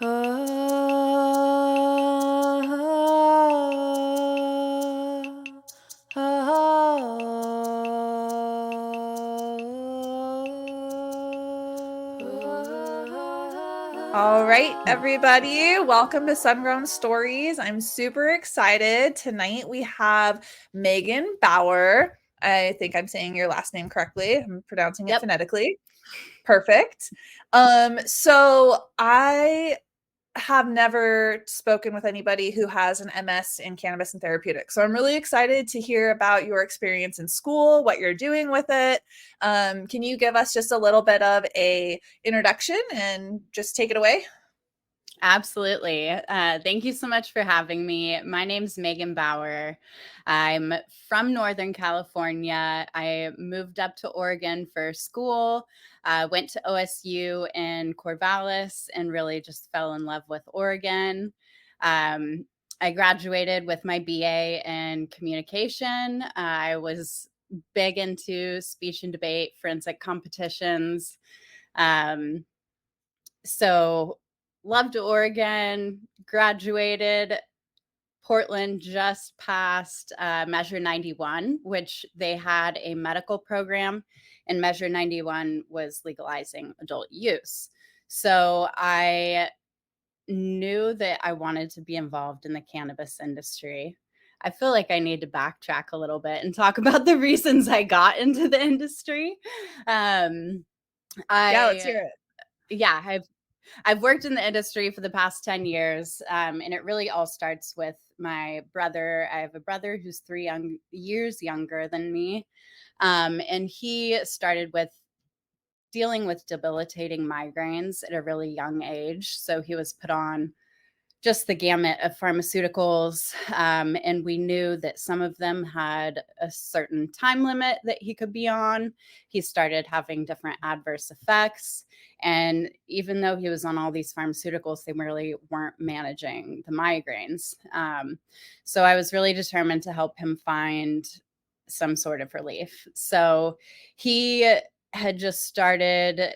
All right, everybody, welcome to Sungrown Stories. I'm super excited. Tonight we have Megan Bauer. I think I'm saying your last name correctly. I'm pronouncing it phonetically. Perfect. So I have never spoken with anybody who has an MS in cannabis and therapeutics. So I'm really excited to hear about your experience in school, what you're doing with it. Can you give us just a little bit of a introduction and just take it away? Absolutely. Thank you so much for having me. My name's Megan Bauer. I'm from Northern California. I moved up to Oregon for school, went to OSU in Corvallis, and really just fell in love with Oregon. I graduated with my BA in communication. I was big into speech and debate, forensic competitions. So loved Oregon, graduated. Portland just passed Measure 91, which they had a medical program, and Measure 91 was legalizing adult use. So I knew that I wanted to be involved in the cannabis industry. I feel like I need to backtrack a little bit and talk about the reasons I got into the industry. Let's hear it. Yeah, I've worked in the industry for the past 10 years, and it really all starts with my brother. I have a brother who's 3 years younger than me, and he started with dealing with debilitating migraines at a really young age. So he was put on just the gamut of pharmaceuticals. And we knew that some of them had a certain time limit that he could be on. He started having different adverse effects. And even though he was on all these pharmaceuticals, they really weren't managing the migraines. So I was really determined to help him find some sort of relief. So he had just started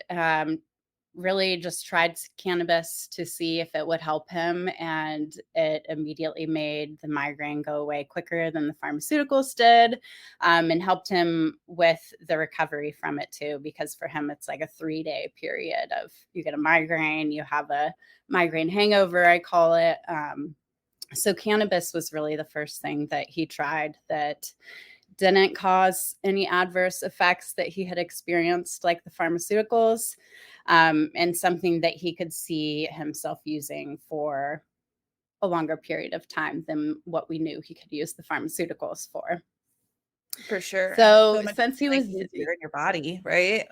really just tried cannabis to see if it would help him, and it immediately made the migraine go away quicker than the pharmaceuticals did, and helped him with the recovery from it too, because for him it's like a 3-day period of you get a migraine, you have a migraine hangover, I call it. So cannabis was really the first thing that he tried that didn't cause any adverse effects that he had experienced, like the pharmaceuticals, and something that he could see himself using for a longer period of time than what we knew he could use the pharmaceuticals for. For sure. So much since he was easier in your body, right?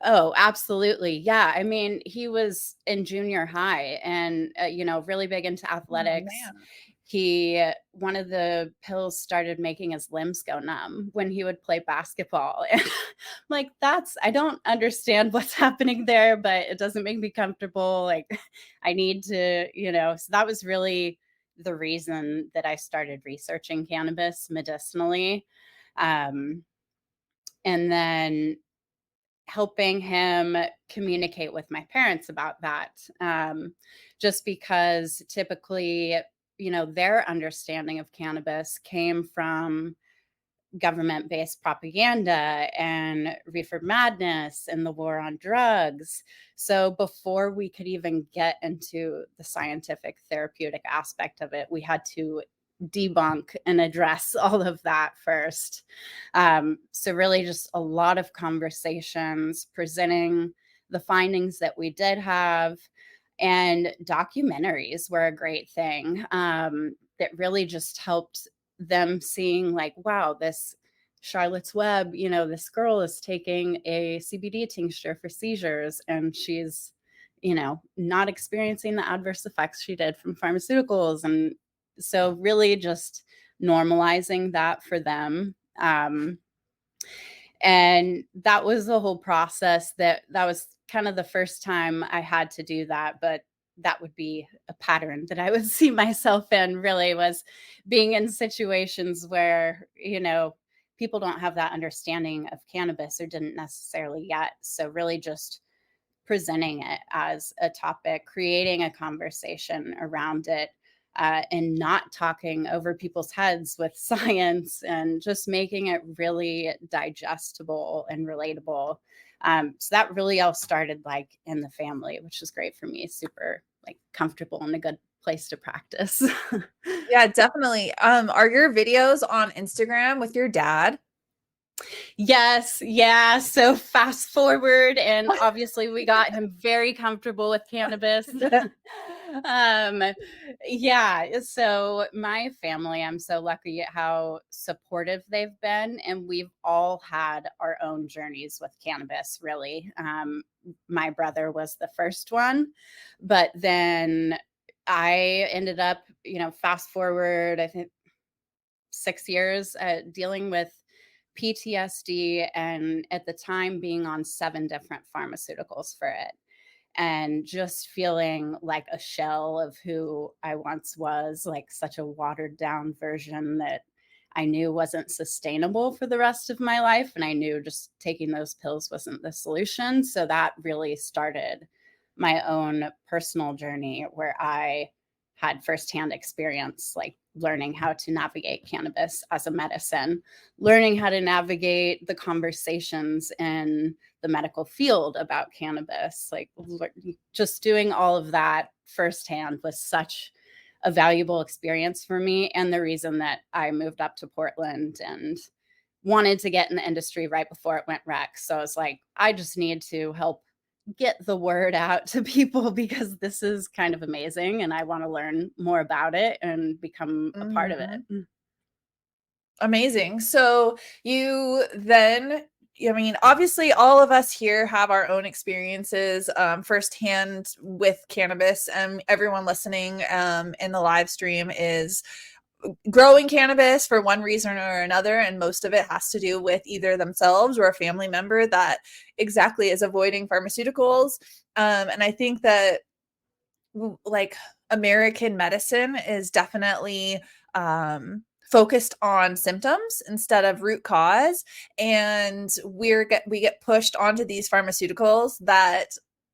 Oh, absolutely. Yeah. I mean, he was in junior high and, really big into athletics. One of the pills started making his limbs go numb when he would play basketball. And like, I don't understand what's happening there, but it doesn't make me comfortable. Like, I need to, so that was really the reason that I started researching cannabis medicinally. And then helping him communicate with my parents about that. Just because typically, their understanding of cannabis came from government-based propaganda and reefer madness and the war on drugs. So before we could even get into the scientific therapeutic aspect of it, we had to debunk and address all of that first. So really just a lot of conversations, presenting the findings that we did have, and documentaries were a great thing that really just helped them seeing like, wow, this Charlotte's Web, this girl is taking a CBD tincture for seizures and she's, not experiencing the adverse effects she did from pharmaceuticals. And so really just normalizing that for them. And that was the whole process that was kind of the first time I had to do that. But that would be a pattern that I would see myself in, really, was being in situations where, people don't have that understanding of cannabis or didn't necessarily yet. So really just presenting it as a topic, creating a conversation around it, and not talking over people's heads with science, and just making it really digestible and relatable. So that really all started like in the family, which was great for me. Super like comfortable and a good place to practice. Yeah, definitely. Are your videos on Instagram with your dad? Yes, yeah. So fast forward, and obviously we got him very comfortable with cannabis. um, yeah. So my family, I'm so lucky at how supportive they've been, and we've all had our own journeys with cannabis. Really, my brother was the first one, but then I ended up, fast forward, I think 6 years, dealing with PTSD, and at the time being on 7 different pharmaceuticals for it, and just feeling like a shell of who I once was, like such a watered down version that I knew wasn't sustainable for the rest of my life. And I knew just taking those pills wasn't the solution. So that really started my own personal journey where I had firsthand experience, like learning how to navigate cannabis as a medicine, learning how to navigate the conversations in the medical field about cannabis, like just doing all of that firsthand was such a valuable experience for me, and the reason that I moved up to Portland and wanted to get in the industry right before it went rec. So it's like, I just need to help get the word out to people because this is kind of amazing and I want to learn more about it and become a part of Mhm. it. Amazing. So you then, I mean, obviously, all of us here have our own experiences firsthand with cannabis, and everyone listening in the live stream is growing cannabis for one reason or another, and most of it has to do with either themselves or a family member that exactly is avoiding pharmaceuticals. And I think that like American medicine is definitely focused on symptoms instead of root cause, and we get pushed onto these pharmaceuticals that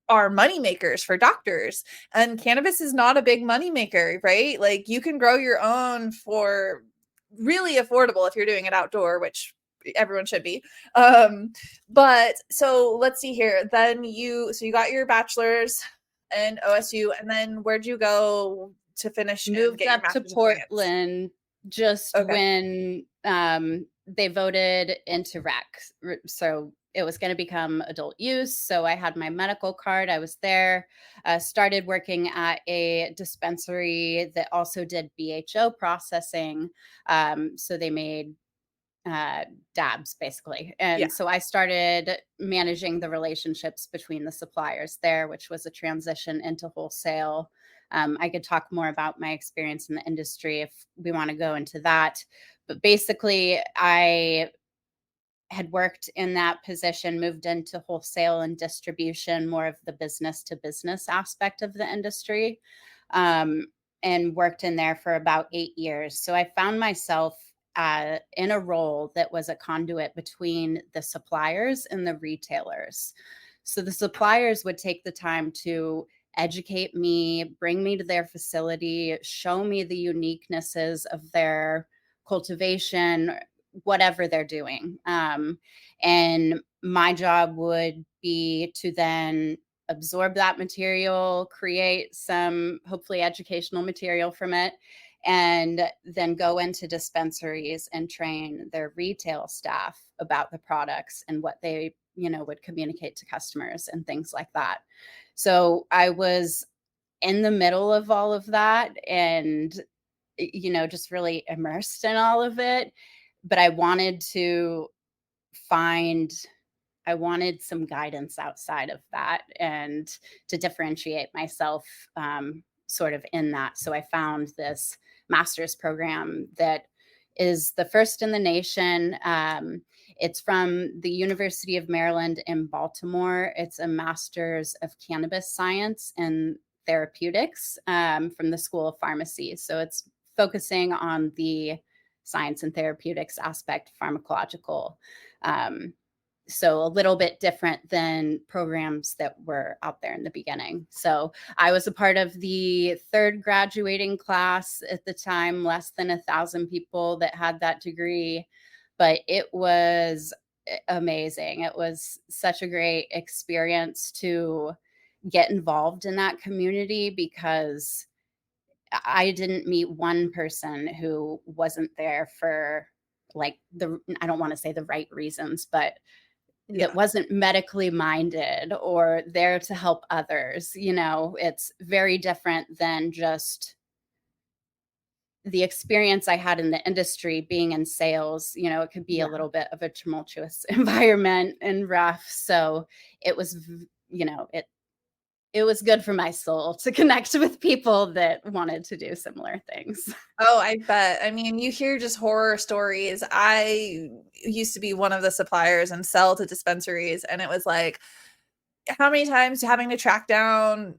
are money makers for doctors, and cannabis is not a big money maker, right? Like you can grow your own for really affordable if you're doing it outdoor, which everyone should be. But so let's see here, then you got your bachelor's and OSU, and then where'd you go to finish and Moved get your up to master's of science? Portland just Okay. when they voted into rec. So it was going to become adult use. So I had my medical card. I was there, started working at a dispensary that also did BHO processing. So they made dabs basically. Yeah. And so I started managing the relationships between the suppliers there, which was a transition into wholesale. I could talk more about my experience in the industry if we want to go into that. But basically, I had worked in that position, moved into wholesale and distribution, more of the business to business aspect of the industry, um, and worked in there for about 8 years. So I found myself in a role that was a conduit between the suppliers and the retailers. So the suppliers would take the time to educate me, bring me to their facility, show me the uniquenesses of their cultivation, whatever they're doing. And my job would be to then absorb that material, create some hopefully educational material from it, and then go into dispensaries and train their retail staff about the products and what they, would communicate to customers and things like that. So I was in the middle of all of that and just really immersed in all of it. But find I wanted some guidance outside of that and to differentiate myself, sort of in that. So I found this master's program that is the first in the nation. It's from the University of Maryland in Baltimore. It's a master's of cannabis science and therapeutics, from the School of Pharmacy. So it's focusing on the science and therapeutics aspect, pharmacological. Um, So a little bit different than programs that were out there in the beginning. So I was a part of the third graduating class at the time, less than 1,000 people that had that degree, but it was amazing. It was such a great experience to get involved in that community, because I didn't meet one person who wasn't there for like I don't want to say the right reasons, but that Yeah. wasn't medically minded or there to help others. It's very different than just the experience I had in the industry being in sales. It could be a Yeah. little bit of a tumultuous environment and rough. So it was, it was good for my soul to connect with people that wanted to do similar things. Oh, I bet. I mean, you hear just horror stories. I used to be one of the suppliers and sell to dispensaries, and it was like, how many times having to track down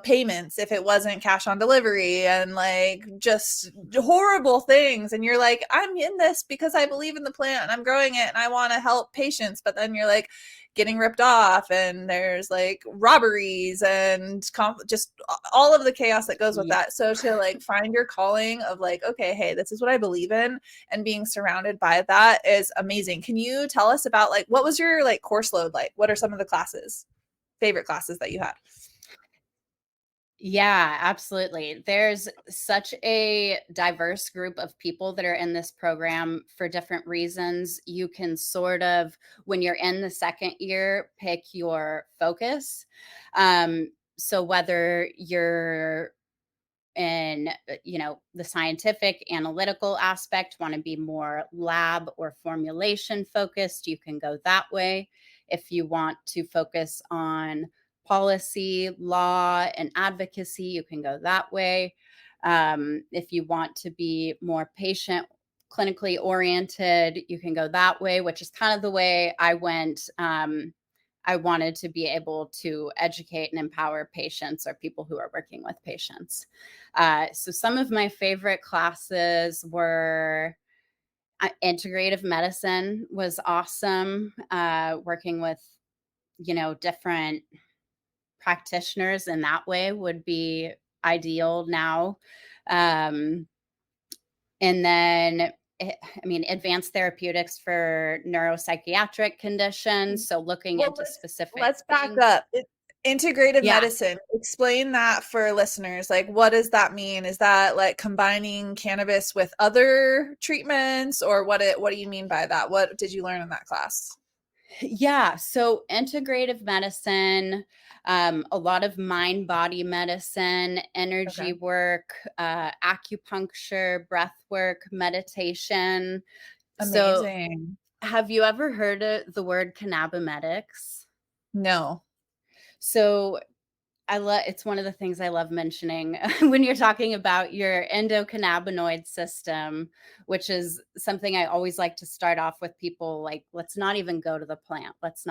payments if it wasn't cash on delivery, and like just horrible things. And you're like, I'm in this because I believe in the plant and I'm growing it and I want to help patients, but then you're like getting ripped off, and there's like robberies and just all of the chaos that goes with Yep. that. So to like find your calling of like, okay, hey, this is what I believe in, and being surrounded by that is amazing. Can you tell us about like what was your like course load like? What are some of the favorite classes that you had? Yeah, absolutely. There's such a diverse group of people that are in this program for different reasons. You can sort of, when you're in the second year, pick your focus. So whether you're in the scientific analytical aspect, want to be more lab or formulation focused, you can go that way. If you want to focus on policy, law, and advocacy, you can go that way. If you want to be more patient clinically oriented, you can go that way, which is kind of the way I went. I wanted to be able to educate and empower patients or people who are working with patients. So some of my favorite classes were integrative medicine was awesome. Working with, different practitioners in that way would be ideal now. Um, and then advanced therapeutics for neuropsychiatric conditions. So looking Well, into specific let's back things. up. Integrative Yeah. medicine. Explain that for listeners. Like, what does that mean? Is that like combining cannabis with other treatments, or what do you mean by that? What did you learn in that class? Yeah. So integrative medicine, a lot of mind body medicine, Okay. energy work, acupuncture, breath work, meditation. So, Amazing. have you ever heard of the word cannabimetics? No. So, it's one of the things I love mentioning when you're talking about your endocannabinoid system, which is something I always like to start off with people like, let's not even go to the plant. Let's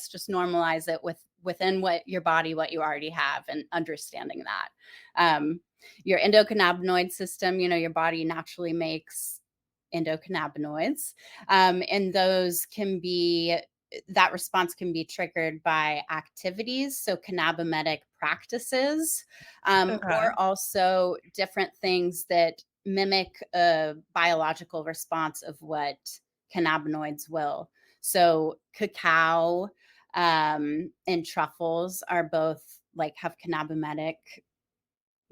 just normalize it within what your body, what you already have, and understanding that your endocannabinoid system, your body naturally makes endocannabinoids, and those can be that response can be triggered by activities, so cannabimetic practices, Okay. or also different things that mimic a biological response of what cannabinoids will. So cacao and truffles are both like have cannabimetic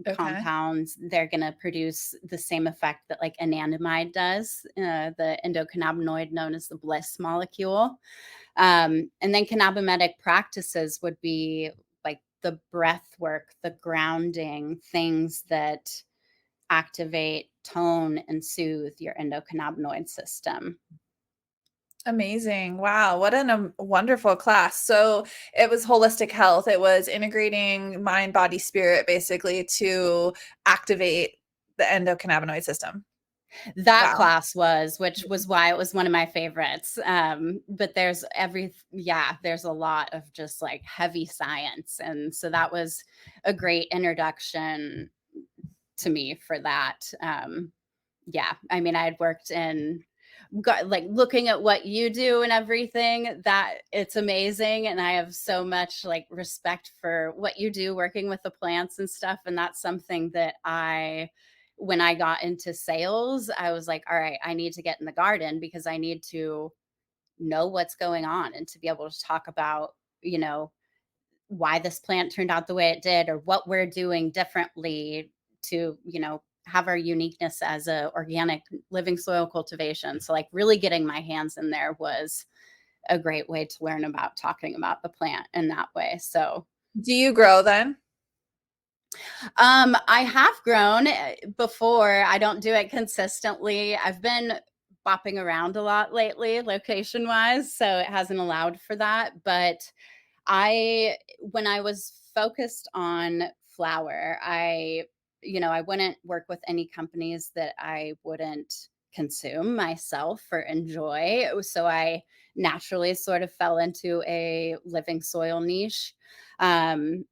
Okay. compounds. They're going to produce the same effect that like anandamide does, the endocannabinoid known as the bliss molecule. And then cannabimetic practices would be like the breath work, the grounding, things that activate, tone, and soothe your endocannabinoid system. Amazing. Wow. What a wonderful class. So it was holistic health. It was integrating mind, body, spirit, basically to activate the endocannabinoid system. That Wow. class was, which was why it was one of my favorites. But there's a lot of just like heavy science. And so that was a great introduction to me for that. Yeah. I had worked in like looking at what you do and everything, that it's amazing. And I have so much like respect for what you do working with the plants and stuff. And that's something that when I got into sales, I was like, all right, I need to get in the garden because I need to know what's going on and to be able to talk about, why this plant turned out the way it did or what we're doing differently to, have our uniqueness as a organic living soil cultivation. So like really getting my hands in there was a great way to learn about talking about the plant in that way. So do you grow then? I have grown before. I don't do it consistently. I've been bopping around a lot lately, location wise, so it hasn't allowed for that. But when I was focused on flower, I wouldn't work with any companies that I wouldn't consume myself or enjoy. So I naturally sort of fell into a living soil niche. And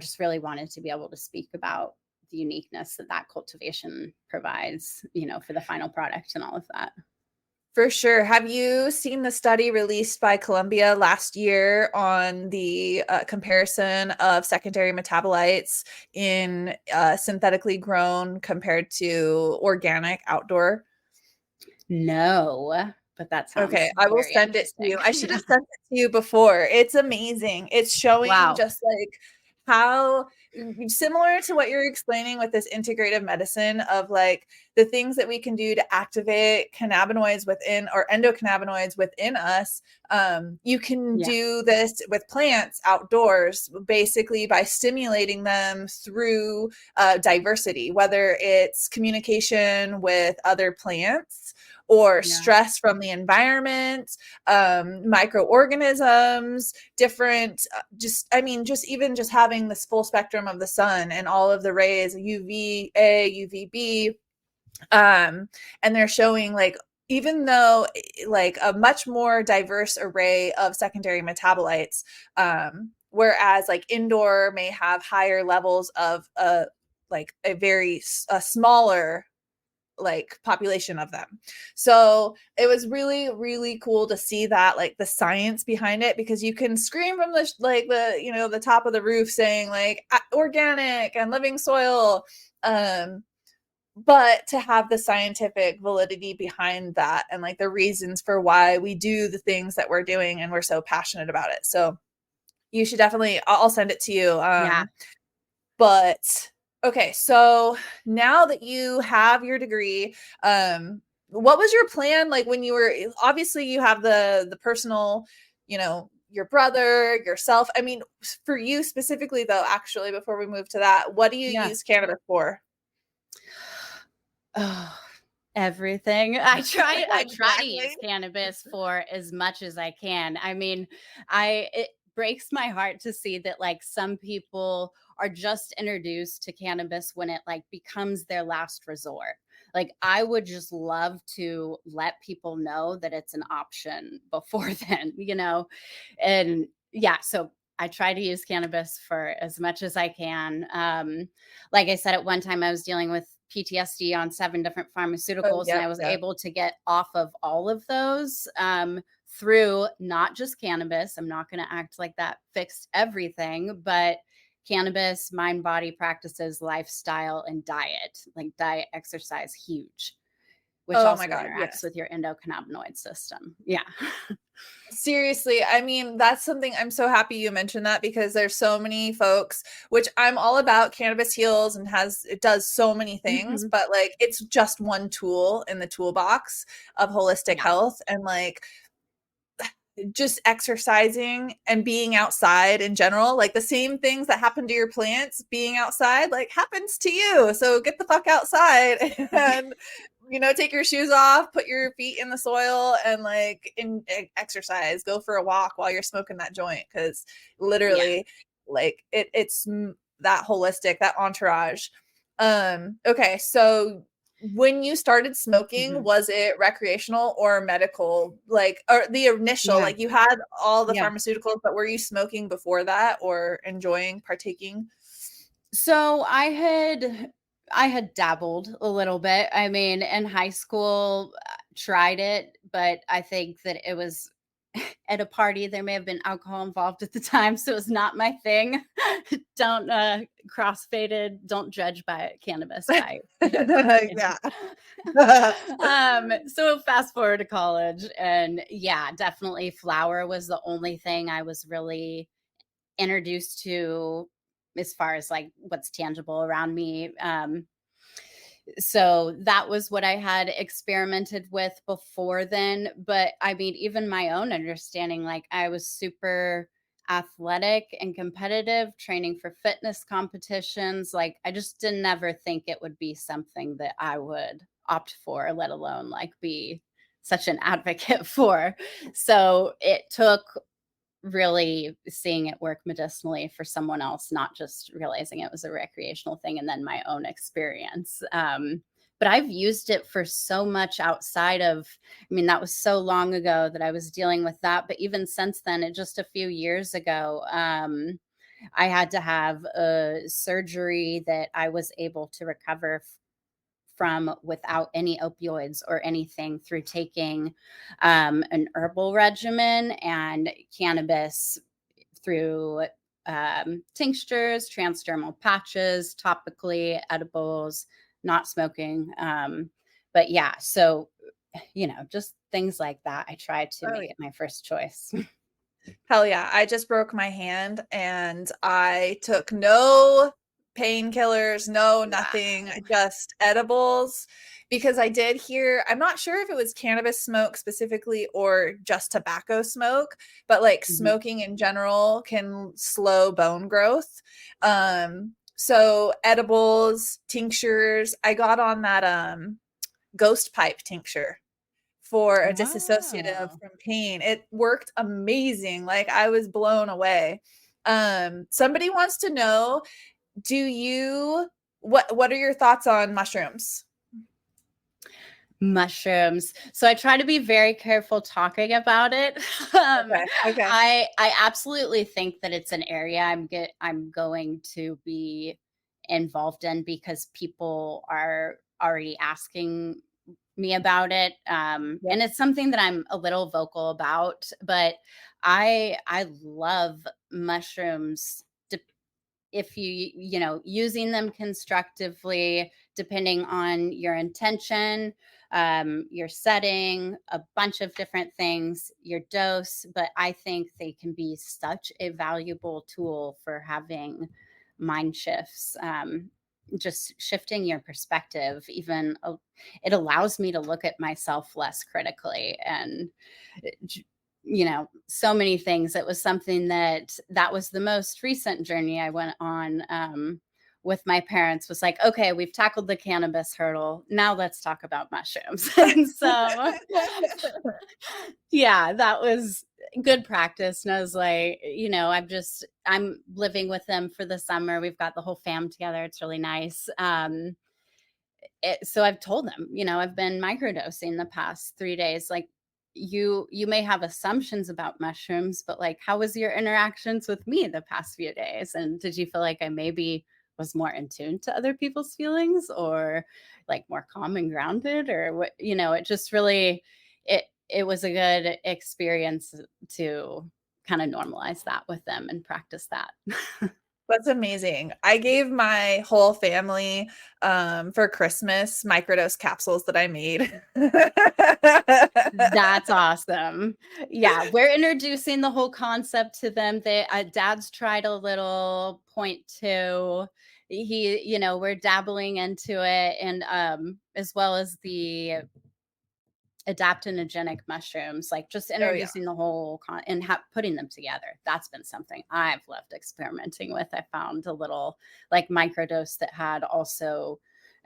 just really wanted to be able to speak about the uniqueness that cultivation provides, for the final product and all of that. For sure. Have you seen the study released by Columbia last year on the comparison of secondary metabolites in synthetically grown compared to organic outdoor? No, but that sounds Okay, I will very send it to you. interesting. I should have sent it to you before. It's amazing. It's showing Wow. just like how similar to what you're explaining with this integrative medicine of like the things that we can do to activate cannabinoids within or endocannabinoids within us. You can Yeah. do this with plants outdoors, basically by stimulating them through diversity, whether it's communication with other plants or Yeah. stress from the environment, microorganisms, different, just even just having this full spectrum of the sun and all of the rays, UVA, UVB. And they're showing like, even though like a much more diverse array of secondary metabolites, whereas like indoor may have higher levels of like a smaller like population of them. So it was really, really cool to see that, like the science behind it, because you can scream from the top of the roof saying like organic and living soil, but to have the scientific validity behind that and like the reasons for why we do the things that we're doing and we're so passionate about it. So you should definitely, I'll send it to you. Yeah. But okay, so now that you have your degree, what was your plan like when you were, obviously you have the personal, your brother, yourself. I mean, for you specifically though, actually, before we move to that, what do you Yeah. use cannabis for? Oh, everything. I try to use Exactly. cannabis for as much as I can. I mean, it breaks my heart to see that like some people are just introduced to cannabis when it like becomes their last resort. Like I would just love to let people know that it's an option before then. And yeah, so I try to use cannabis for as much as I can. Like I said, at one time I was dealing with PTSD on 7 different Oh, pharmaceuticals, and yep, I was yep. able to get off of all of those through not just cannabis. I'm not going to act like that fixed everything, but cannabis, mind body practices, lifestyle, and diet. Like diet, exercise, huge, which Oh my also God, interacts yes. with your endocannabinoid system. Yeah. Seriously, I mean, that's something I'm so happy you mentioned that, because there's so many folks, which I'm all about. Cannabis heals and it does so many things, Hmm. but like it's just one tool in the toolbox of holistic Yeah. health. And like just exercising and being outside in general, like the same things that happen to your plants being outside, like happens to you. So get the fuck outside and take your shoes off, put your feet in the soil, and like exercise, go for a walk while you're smoking that joint, because Yeah. literally like it's that holistic, that entourage. Okay, so when you started smoking, Hmm. was it recreational or medical? Like, or the initial, Yeah. like you had all the Yeah. pharmaceuticals, but were you smoking before that or enjoying partaking? So I had dabbled a little bit. I mean, in high school, tried it, but I think that it was at a party. There may have been alcohol involved at the time, so it was not my thing. Don't crossfaded. Don't judge by cannabis by Yeah. so fast forward to college, and yeah, definitely flower was the only thing I was really introduced to as far as like what's tangible around me. So that was what I had experimented with before then. But I mean, even my own understanding, like I was super athletic and competitive, training for fitness competitions. Like I just didn't ever think it would be something that I would opt for, let alone like be such an advocate for. So it took really seeing it work medicinally for someone else, not just realizing it was a recreational thing and then my own experience. But I've used it for so much outside of, I mean, that was so long ago that I was dealing with that. But even since then, just a few years ago, I had to have a surgery that I was able to recover from without any opioids or anything through taking an herbal regimen and cannabis through tinctures, transdermal patches, topically, edibles, not smoking. But yeah, so, just things like that. I tried to Oh, make yeah. it my first choice. Hell yeah. I just broke my hand and I took no painkillers, no nothing, Wow. just edibles because I did hear, I'm not sure if it was cannabis smoke specifically or just tobacco smoke, but like Mhm. smoking in general can slow bone growth. So edibles, tinctures, I got on that ghost pipe tincture for a disassociative Oh. from pain. It worked amazing. Like I was blown away. Somebody wants to know, do you what are your thoughts on mushrooms? Mushrooms. So I try to be very careful talking about it. Okay. Okay. I absolutely think that it's an area I'm going to be involved in because people are already asking me about it. Yep. And it's something that I'm a little vocal about, but I love mushrooms if using them constructively depending on your intention, your setting, a bunch of different things, your dose. But I think they can be such a valuable tool for having mind shifts, just shifting your perspective. It allows me to look at myself less critically, and so many things. It was something that was the most recent journey I went on, with my parents. Was like, okay, we've tackled the cannabis hurdle, now let's talk about mushrooms. And so yeah, that was good practice. And I was like, I'm living with them for the summer. We've got the whole fam together. It's really nice. So I've told them, I've been microdosing the past 3 days. Like, you may have assumptions about mushrooms, but like, how was your interactions with me the past few days? And did you feel like I maybe was more in tune to other people's feelings, or like more calm and grounded, or what? It just really, it was a good experience to kind of normalize that with them and practice that. That's amazing. I gave my whole family for Christmas microdose capsules that I made. That's awesome. Yeah, we're introducing the whole concept to them. Dad's tried a little point two. We're dabbling into it, and as well as the adaptogenic mushrooms, like just Oh yeah. introducing the whole and putting them together. That's been something I've loved experimenting with. I found a little like microdose that had also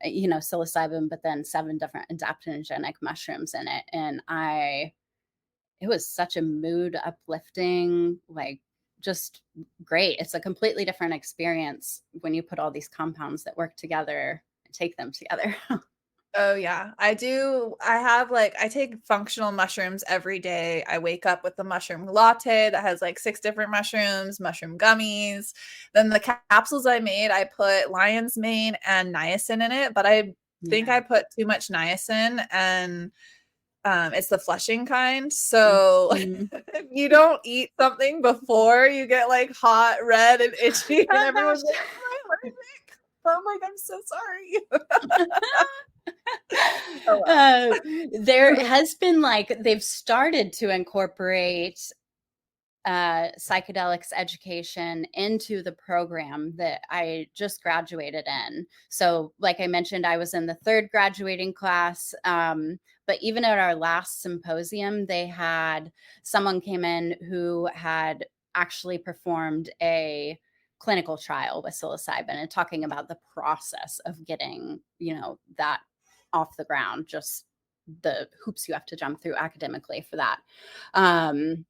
psilocybin, but then 7 different adaptogenic mushrooms in it, and it was such a mood uplifting, like, just great. It's a completely different experience when you put all these compounds that work together and take them together. Oh yeah, I do. I take functional mushrooms every day. I wake up with the mushroom latte that has like 6 different mushrooms, mushroom gummies. Then the capsules I made, I put lion's mane and niacin in it, but I think Yeah. I put too much niacin, and it's the flushing kind. So Mhm. if you don't eat something before, you get like hot, red, and itchy, and Oh everyone's like, gosh. "Am I allergic?" I'm like, "I'm so sorry." Oh well. Uh, there has been like they've started to incorporate psychedelics education into the program that I just graduated in. So, like I mentioned, I was in the third graduating class. But even at our last symposium, they had someone came in who had actually performed a clinical trial with psilocybin and talking about the process of getting, that off the ground, just the hoops you have to jump through academically for that. Um,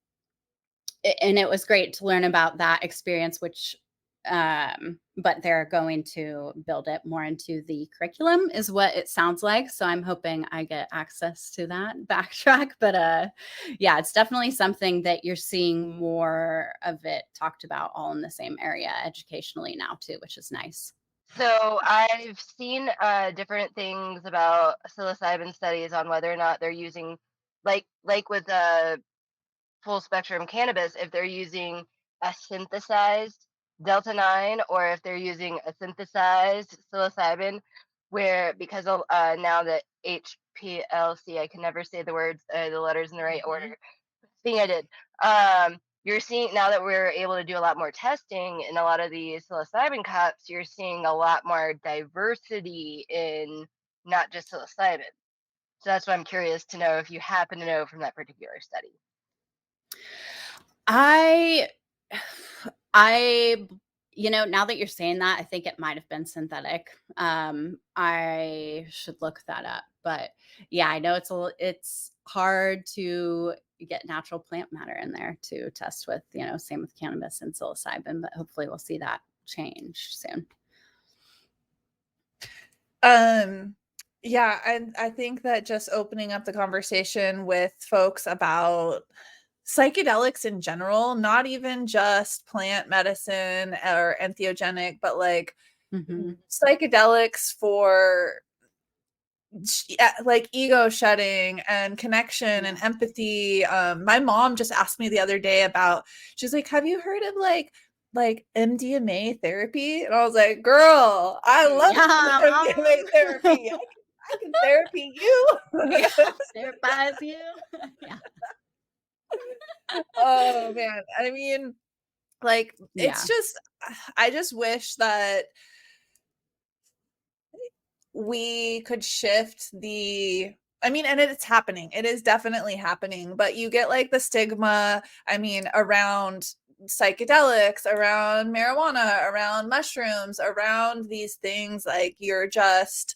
and it was great to learn about that experience, which but they're going to build it more into the curriculum is what it sounds like. So I'm hoping I get access to that backtrack. But yeah, it's definitely something that you're seeing more of it talked about all in the same area educationally now too, which is nice. So I've seen different things about psilocybin studies on whether or not they're using, like with full spectrum cannabis, if they're using a synthesized delta 9 or if they're using a synthesized psilocybin, where because of now that HPLC, I can never say the letters in the right Mhm. order. Thing I did. You're seeing now that we're able to do a lot more testing in a lot of these psilocybin cups, you're seeing a lot more diversity in not just psilocybin. So that's why I'm curious to know if you happen to know from that particular study. I I now that you're saying that, I think it might have been synthetic. I should look that up. But yeah, I know it's hard to get natural plant matter in there to test with, same with cannabis and psilocybin, but hopefully we'll see that change soon. Um, yeah, and I think that just opening up the conversation with folks about psychedelics in general, not even just plant medicine or entheogenic, but like Mhm. psychedelics for like ego shedding and connection and Yeah. empathy. My mom just asked me the other day about, she's like, have you heard of like MDMA therapy? And I was like, girl, I love Yeah, MDMA therapy. mom. I can therapy you. Yeah, therapize you. Yeah. Oh man. I mean, like it's Yeah. just, I just wish that we could shift the, I mean, and it's happening. It is definitely happening, but you get like the stigma, I mean, around psychedelics, around marijuana, around mushrooms, around these things like you're just,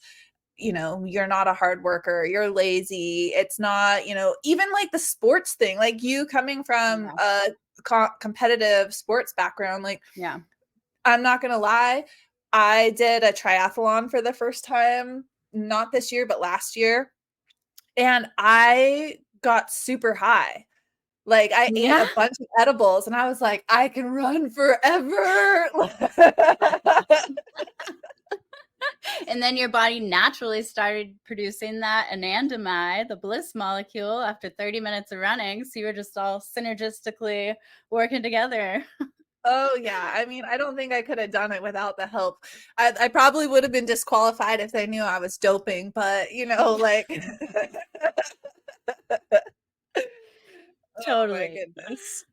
you're not a hard worker, you're lazy. It's not, even like the sports thing, like you coming from Yeah. a competitive sports background, like Yeah. I'm not gonna lie, I did a triathlon for the first time, not this year, but last year, and I got super high. Like, I ate Yeah. a bunch of edibles, and I was like, "I can run forever." And then your body naturally started producing that anandamide, the bliss molecule, after 30 minutes of running. So you were just all synergistically working together. Oh, yeah, I mean, I don't think I could have done it without the help. I probably would have been disqualified if they knew I was doping, but, Yeah, like oh my totally. goodness.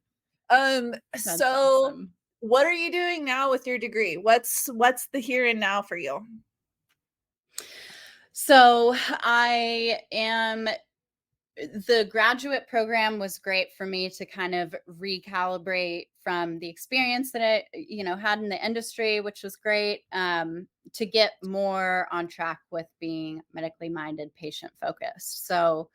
That's So awesome. what are you doing now with your degree? What's the here and now for you? So I am the graduate program was great for me to kind of recalibrate from the experience that I, had in the industry, which was great, to get more on track with being medically minded, patient focused. So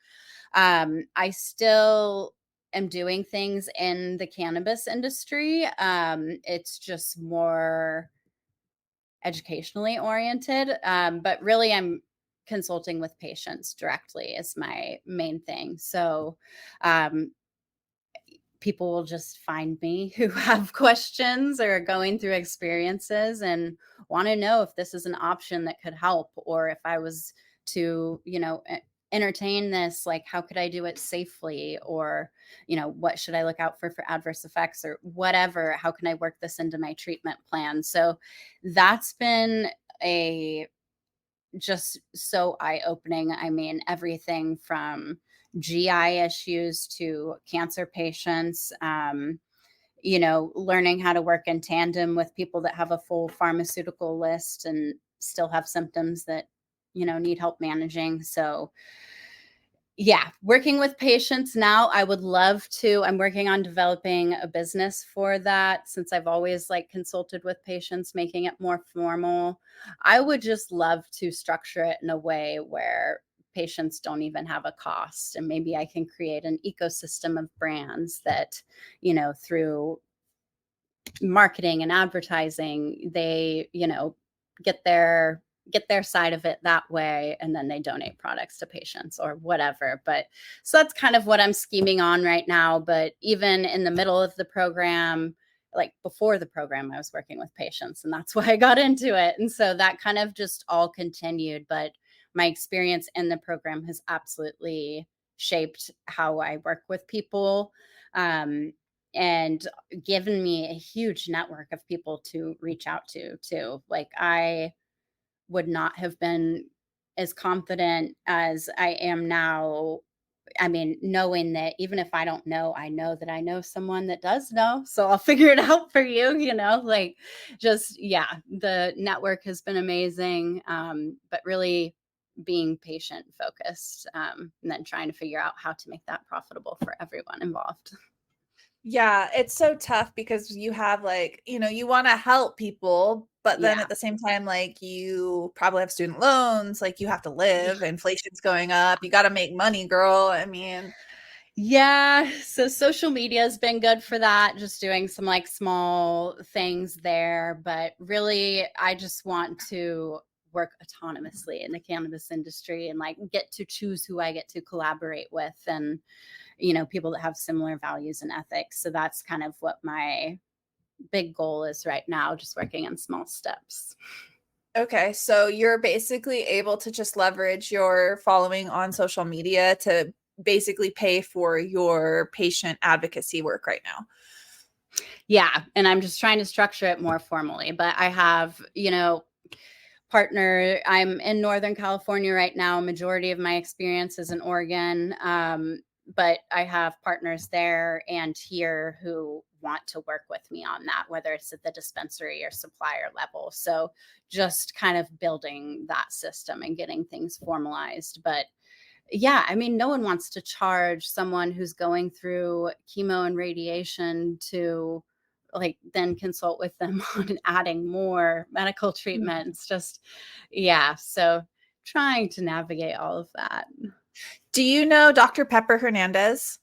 I still am doing things in the cannabis industry. It's just more educationally oriented. But really, I'm consulting with patients directly is my main thing. So people will just find me who have questions or going through experiences and want to know if this is an option that could help, or if I was to, entertain this, like, how could I do it safely? Or, what should I look out for adverse effects or whatever? How can I work this into my treatment plan? So that's been a just so eye-opening. I mean, everything from GI issues to cancer patients, learning how to work in tandem with people that have a full pharmaceutical list and still have symptoms that, need help managing. So yeah, working with patients now, I would love to. I'm working on developing a business for that, since I've always like consulted with patients, making it more formal. I would just love to structure it in a way where patients don't even have a cost, and maybe I can create an ecosystem of brands that, through marketing and advertising, they, get their get their side of it that way, and then they donate products to patients or whatever. But so that's kind of what I'm scheming on right now. But even in the middle of the program, like before the program, I was working with patients, and that's why I got into it. And so that kind of just all continued. But my experience in the program has absolutely shaped how I work with people. And given me a huge network of people to reach out to too. Like, I would not have been as confident as I am now. I mean, knowing that even if I don't know, I know that I know someone that does know. So I'll figure it out for you, like, just, yeah, the network has been amazing. But really being patient focused, and then trying to figure out how to make that profitable for everyone involved. Yeah, it's so tough because you have like, you want to help people, but then Yeah. at the same time, like you probably have student loans, like you have to live, inflation's going up, you got to make money, girl. I mean, Yeah, so social media has been good for that, just doing some like small things there. But really, I just want to work autonomously in the cannabis industry and like get to choose who I get to collaborate with, and, people that have similar values and ethics. So that's kind of what my big goal is right now, just working in small steps. okay, so you're basically able to just leverage your following on social media to basically pay for your patient advocacy work right now. Yeah, and I'm just trying to structure it more formally. But I have, partner. I'm in Northern California right now. Majority of my experience is in Oregon. But I have partners there and here who want to work with me on that, whether it's at the dispensary or supplier level. So just kind of building that system and getting things formalized. But yeah, I mean, no one wants to charge someone who's going through chemo and radiation to like then consult with them on adding more medical treatments. Just, yeah. So trying to navigate all of that. Do you know Dr. Pepper Hernandez?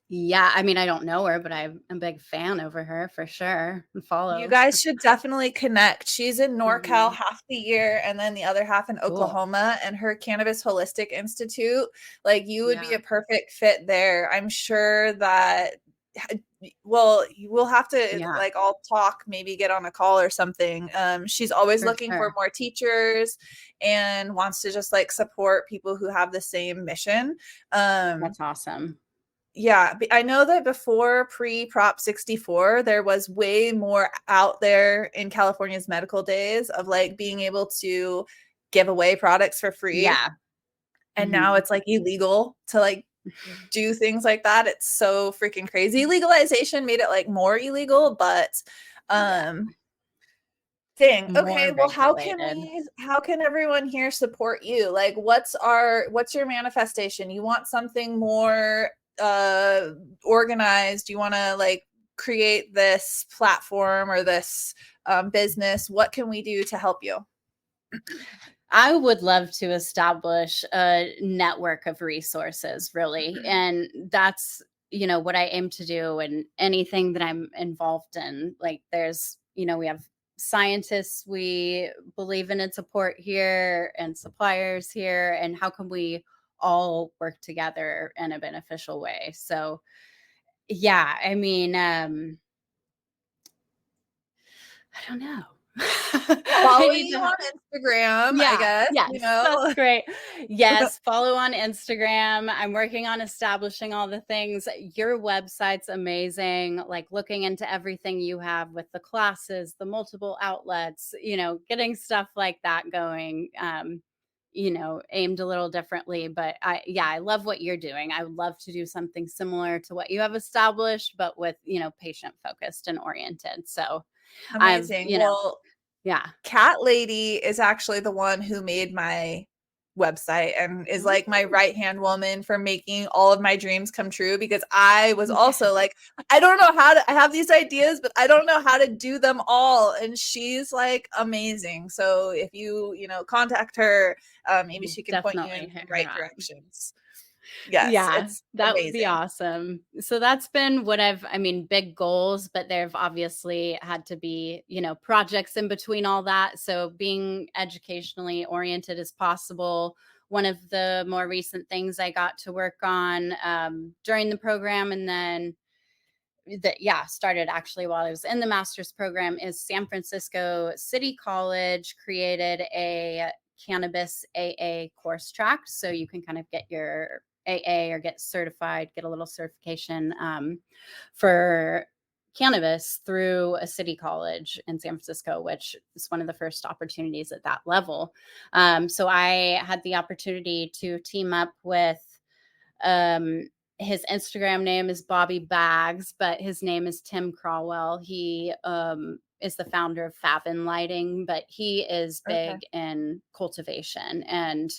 Yeah, I mean, I don't know her, but I'm a big fan over her for sure, and You follow. guys should definitely connect. She's in NorCal Mhm. half the year and then the other half in Cool. Oklahoma, and her Cannabis Holistic Institute. Like, you would be Yeah, a perfect fit there. I'm sure that, well, you will have to yeah, like all talk, maybe get on a call or something. She's always for looking for sure. more teachers and wants to just like support people who have the same mission. Um, That's awesome. yeah, I know that before pre-Prop 64, there was way more out there in California's medical days of like being able to give away products for free. Yeah. And now Mhm. it's like illegal to like do things like that. It's so freaking crazy. Legalization made it like more illegal, but Yeah. um thing. Okay, More well, regulated. how can everyone here support you? Like, what's your manifestation? You want something more organized? You want to like create this platform or this business? What can we do to help you? I would love to establish a network of resources, really. And that's, what I aim to do, and anything that I'm involved in. Like, we have scientists, we believe in its support here and suppliers here, and how can we all work together in a beneficial way? So yeah, I mean, I don't know. Following you on Instagram, I guess, yes, that's great. Yes, follow on Instagram. I'm working on establishing all the things. Your website's amazing, like looking into everything you have with the classes, the multiple outlets, getting stuff like that going, aimed a little differently. But I love what you're doing. I would love to do something similar to what you have established, but with, patient focused and oriented. So amazing. Well, yeah. Cat Lady is actually the one who made my website and is like my right-hand woman for making all of my dreams come true, because I was also like, I don't know how to, I have these ideas, but I don't know how to do them all. And she's like amazing. So if you, contact her, maybe she can point you in the right directions. Yes, yeah, it's that amazing. would be awesome. So that's been what big goals, but there've obviously had to be, projects in between all that. So being educationally oriented as possible. One of the more recent things I got to work on during the program, and then started actually while I was in the master's program, is San Francisco City College created a cannabis AA course track. So you can kind of get your AA or get certified, get a little certification for cannabis through a city college in San Francisco, which is one of the first opportunities at that level. So I had the opportunity to team up with his Instagram name is Bobby Bags, but his name is Tim Crawwell. He is the founder of Favin Lighting, but he is big in cultivation. And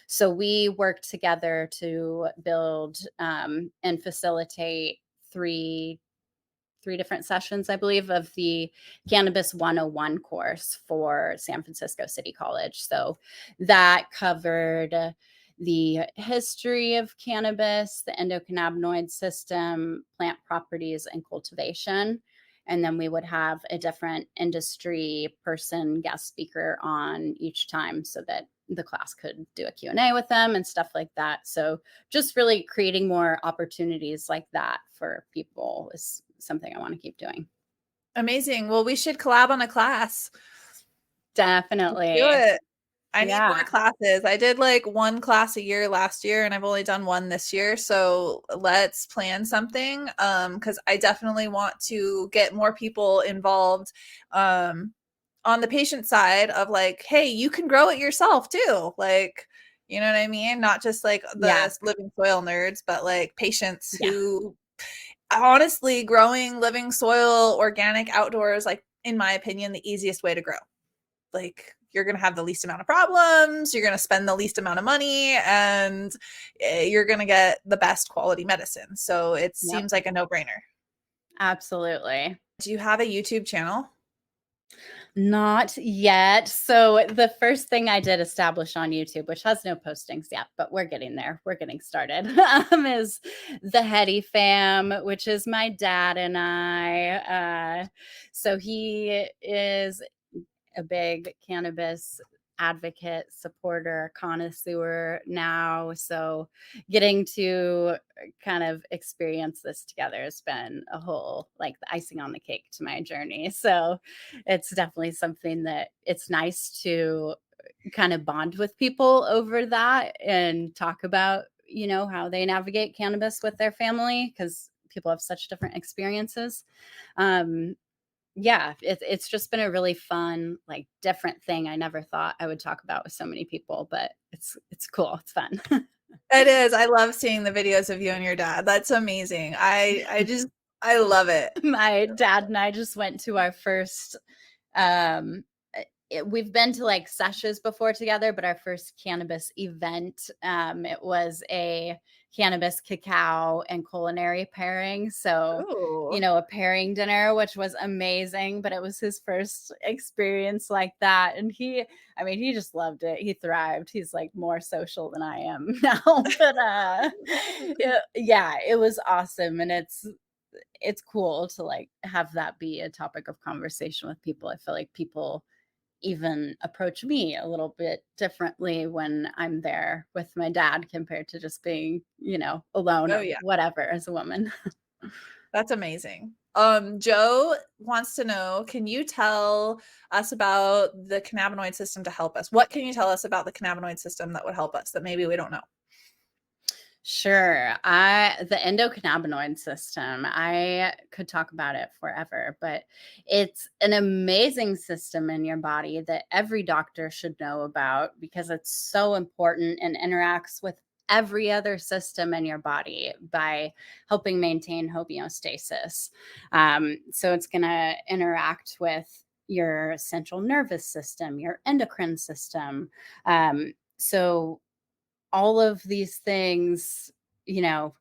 so we worked together to build and facilitate three different sessions, I believe, of the Cannabis 101 course for San Francisco City College. So that covered the history of cannabis, the endocannabinoid system, plant properties, and cultivation. And then we would have a different industry person, guest speaker on each time so that the class could do a Q&A with them and stuff like that. So just really creating more opportunities like that for people is something I want to keep doing. Amazing. Well, we should collab on a class. Definitely. Let's do it. I need more classes. I did like one class a year last year, and I've only done one this year. So let's plan something. Because I definitely want to get more people involved on the patient side of like, hey, you can grow it yourself too. Like, you know what I mean? Not just like the living soil nerds, but like patients who honestly, growing living soil organic outdoors, like in my opinion, the easiest way to grow. Like, you're going to have the least amount of problems, you're going to spend the least amount of money, and you're going to get the best quality medicine. So it seems like a no-brainer. Absolutely. Do you have a YouTube channel? Not yet. So the first thing I did establish on YouTube, which has no postings yet, but we're getting there, we're getting started, is the Hetty Fam, which is my dad and I. So he is a big cannabis advocate, supporter, connoisseur now. So getting to kind of experience this together has been a whole, like, the icing on the cake to my journey. So it's definitely something that it's nice to kind of bond with people over that and talk about, how they navigate cannabis with their family, because people have such different experiences. It's just been a really fun, like, different thing I never thought I would talk about with so many people, but it's cool. It's fun. It is. I love seeing the videos of you and your dad. That's amazing. I love it. My dad and I just went to our first, we've been to like sessions before together, but our first cannabis event, it was a cannabis cacao and culinary pairing. So, a pairing dinner, which was amazing, but it was his first experience like that. And he just loved it. He thrived. He's like more social than I am now, but it was awesome. And it's cool to like have that be a topic of conversation with people. I feel like people even approach me a little bit differently when I'm there with my dad compared to just being, alone or whatever as a woman. That's amazing. Joe wants to know, can you tell us about the cannabinoid system to help us? What can you tell us about the cannabinoid system that would help us that maybe we don't know? Sure. The endocannabinoid system, I could talk about it forever, but it's an amazing system in your body that every doctor should know about because it's so important and interacts with every other system in your body by helping maintain homeostasis. So it's going to interact with your central nervous system, your endocrine system. So all of these things, your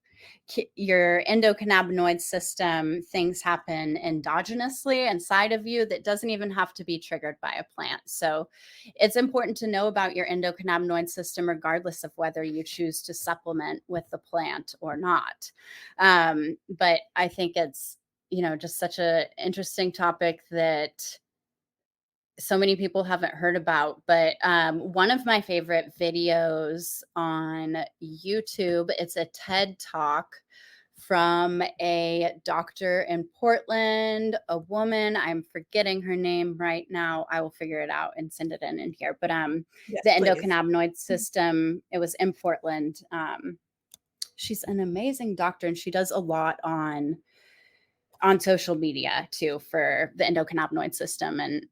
endocannabinoid system, things happen endogenously inside of you that doesn't even have to be triggered by a plant. So it's important to know about your endocannabinoid system, regardless of whether you choose to supplement with the plant or not. But I think it's, just such an interesting topic that so many people haven't heard about, but one of my favorite videos on YouTube, it's a TED Talk from a doctor in Portland, a woman. I'm forgetting her name right now. I will figure it out and send it in here. But yes, the please. endocannabinoid system, it was in Portland. She's an amazing doctor, and she does a lot on social media too for the endocannabinoid system and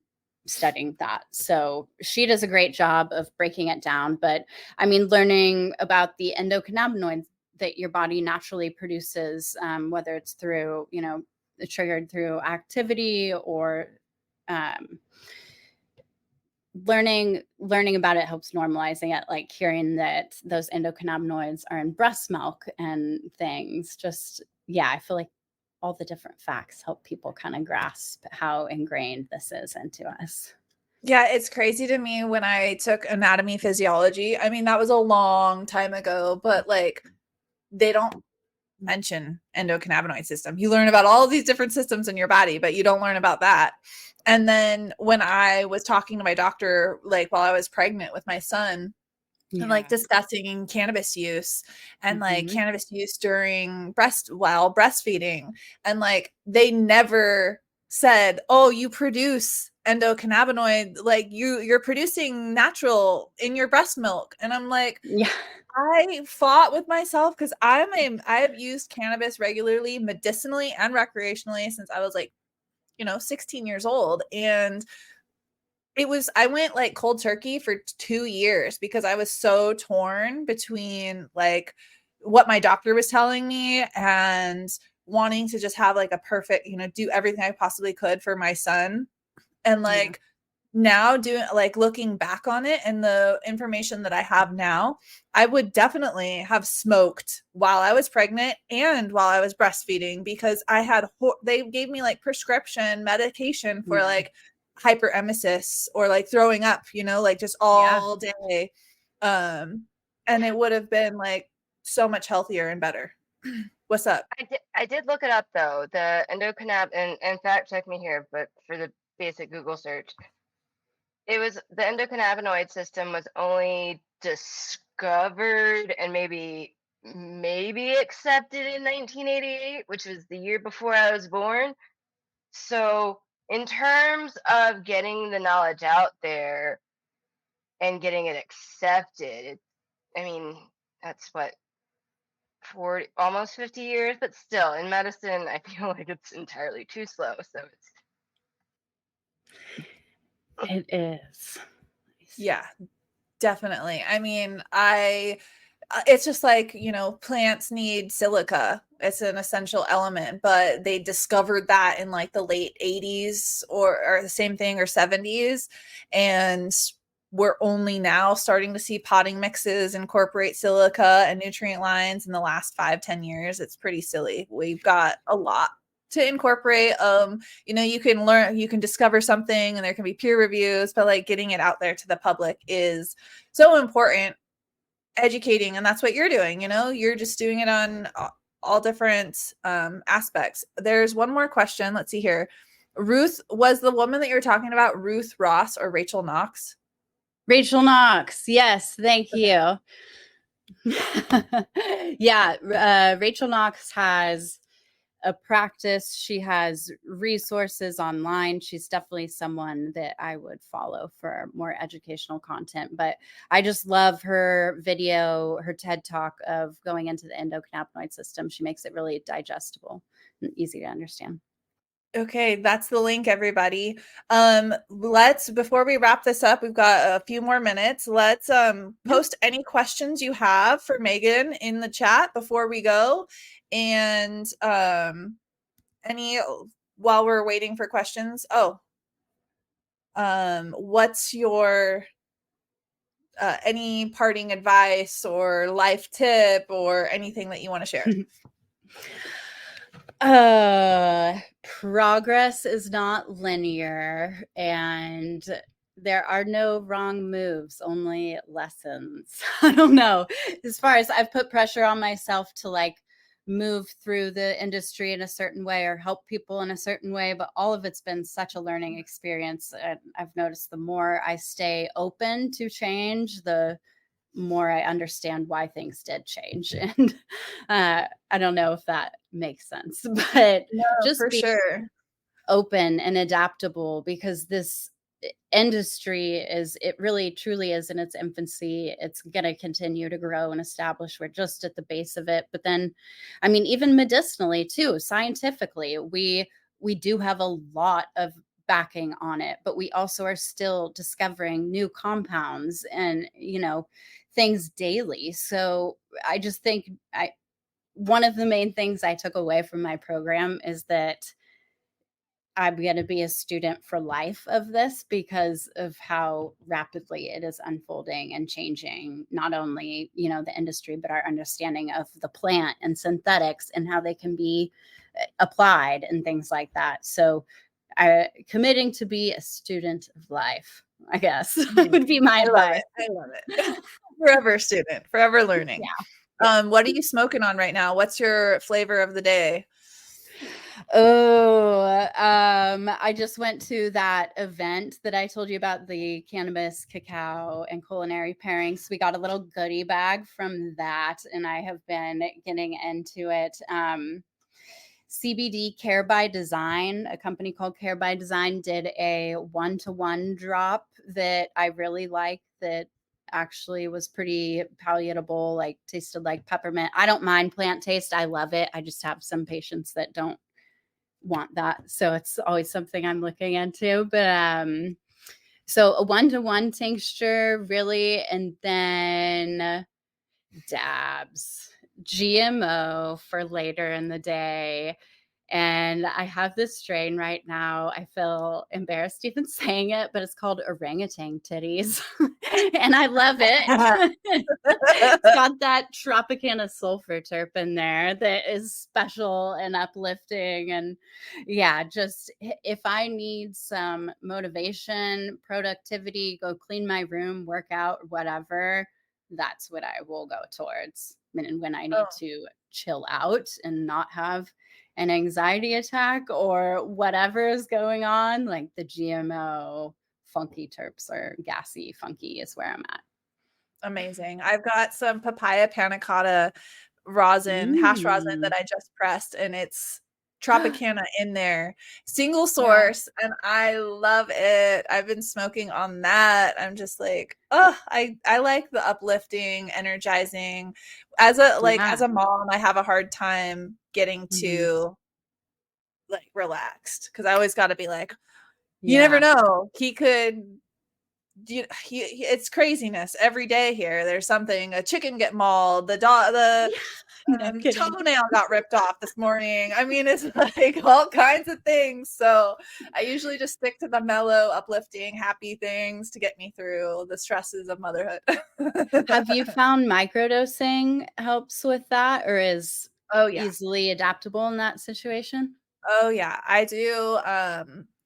studying that. So she does a great job of breaking it down. But I mean, learning about the endocannabinoids that your body naturally produces, whether it's through, triggered through activity or learning about it helps normalizing it, like hearing that those endocannabinoids are in breast milk and things. Just, yeah, I feel like all the different facts help people kind of grasp how ingrained this is into us. Yeah, it's crazy to me when I took anatomy physiology. I mean, that was a long time ago, but like they don't mention endocannabinoid system. You learn about all these different systems in your body, but you don't learn about that. And then when I was talking to my doctor, like while I was pregnant with my son, and like discussing cannabis use and like cannabis use while breastfeeding, and like they never said, oh, you produce endocannabinoid, like you're producing natural in your breast milk. And I'm like, yeah, I fought with myself because I have used cannabis regularly, medicinally and recreationally since I was like 16 years old. And I went like cold turkey for 2 years because I was so torn between like what my doctor was telling me and wanting to just have like a perfect, do everything I possibly could for my son. And like now doing like looking back on it and the information that I have now, I would definitely have smoked while I was pregnant and while I was breastfeeding because they gave me like prescription medication for like hyperemesis or like throwing up, like just all day. And it would have been like so much healthier and better. What's up? I did look it up though. The endocannab and fact check me here, but for the basic Google search, it was the endocannabinoid system was only discovered and maybe accepted in 1988, which was the year before I was born. So in terms of getting the knowledge out there and getting it accepted, I mean, that's what 40, almost 50 years, but still in medicine, I feel like it's entirely too slow. So it is. Yeah, definitely. I mean, it's just like, plants need silica. It's an essential element, but they discovered that in like the late 80s or the same thing or 70s. And we're only now starting to see potting mixes incorporate silica and nutrient lines in the last 5-10 years. It's pretty silly. We've got a lot to incorporate. You can discover something and there can be peer reviews, but like getting it out there to the public is so important. Educating, and that's what you're doing. You're just doing it on all different aspects. There's one more question. Let's see here. Ruth, was the woman that you were talking about Ruth Ross or Rachel Knox? Rachel Knox. Yes, thank you. Yeah, Rachel Knox has a practice. She has resources online. She's definitely someone that I would follow for more educational content. But I just love her video, her TED talk of going into the endocannabinoid system. She makes it really digestible and easy to understand. Okay, that's the link, everybody. Before we wrap this up, we've got a few more minutes. Let's post any questions you have for Megan in the chat before we go. And while we're waiting for questions. What's your any parting advice or life tip or anything that you want to share? Progress is not linear, and there are no wrong moves, only lessons. I don't know. As far as I've put pressure on myself to like move through the industry in a certain way or help people in a certain way, but all of it's been such a learning experience. And I've noticed the more I stay open to change, the more I understand why things did change. And I don't know if that makes sense, but No, just for be sure. open and adaptable, because this industry it really truly is in its infancy. It's going to continue to grow and establish. We're just at the base of it. But then, I mean, even medicinally too, scientifically, we do have a lot of backing on it, but we also are still discovering new compounds and, things daily. So I just think one of the main things I took away from my program is that I'm going to be a student for life of this because of how rapidly it is unfolding and changing, not only, the industry, but our understanding of the plant and synthetics and how they can be applied and things like that. So committing to be a student of life, I guess, would be my advice. I love it. Forever student, forever learning. Yeah. What are you smoking on right now? What's your flavor of the day? I just went to that event that I told you about, the cannabis, cacao, and culinary pairings. We got a little goodie bag from that, and I have been getting into it. CBD Care by Design, a company called Care by Design, did a 1-to-1 drop that I really like, that actually was pretty palatable, like tasted like peppermint. I don't mind plant taste. I love it. I just have some patients that don't want that. So it's always something I'm looking into. But so a 1-to-1 tincture, really, and then dabs, GMO for later in the day. And I have this strain right now. I feel embarrassed even saying it, but it's called orangutan titties. And I love it. It's got that Tropicana sulfur terp in there that is special and uplifting. And yeah, just if I need some motivation, productivity, go clean my room, work out, whatever, that's what I will go towards. And when I need to chill out and not have an anxiety attack or whatever is going on, like the GMO funky terps or gassy funky is where I'm at. Amazing. I've got some papaya panna cotta rosin, hash rosin that I just pressed, and it's Tropicana in there, single source, and I love it. I've been smoking on that. I'm just like, I like the uplifting, energizing. As a mom, I have a hard time getting to like relaxed because I always got to be like, you never know, it's craziness every day here. There's something, a chicken get mauled, the toenail got ripped off this morning. I mean, it's like all kinds of things. So I usually just stick to the mellow, uplifting, happy things to get me through the stresses of motherhood. Have you found microdosing helps with that, or is easily adaptable in that situation? Oh yeah, I do.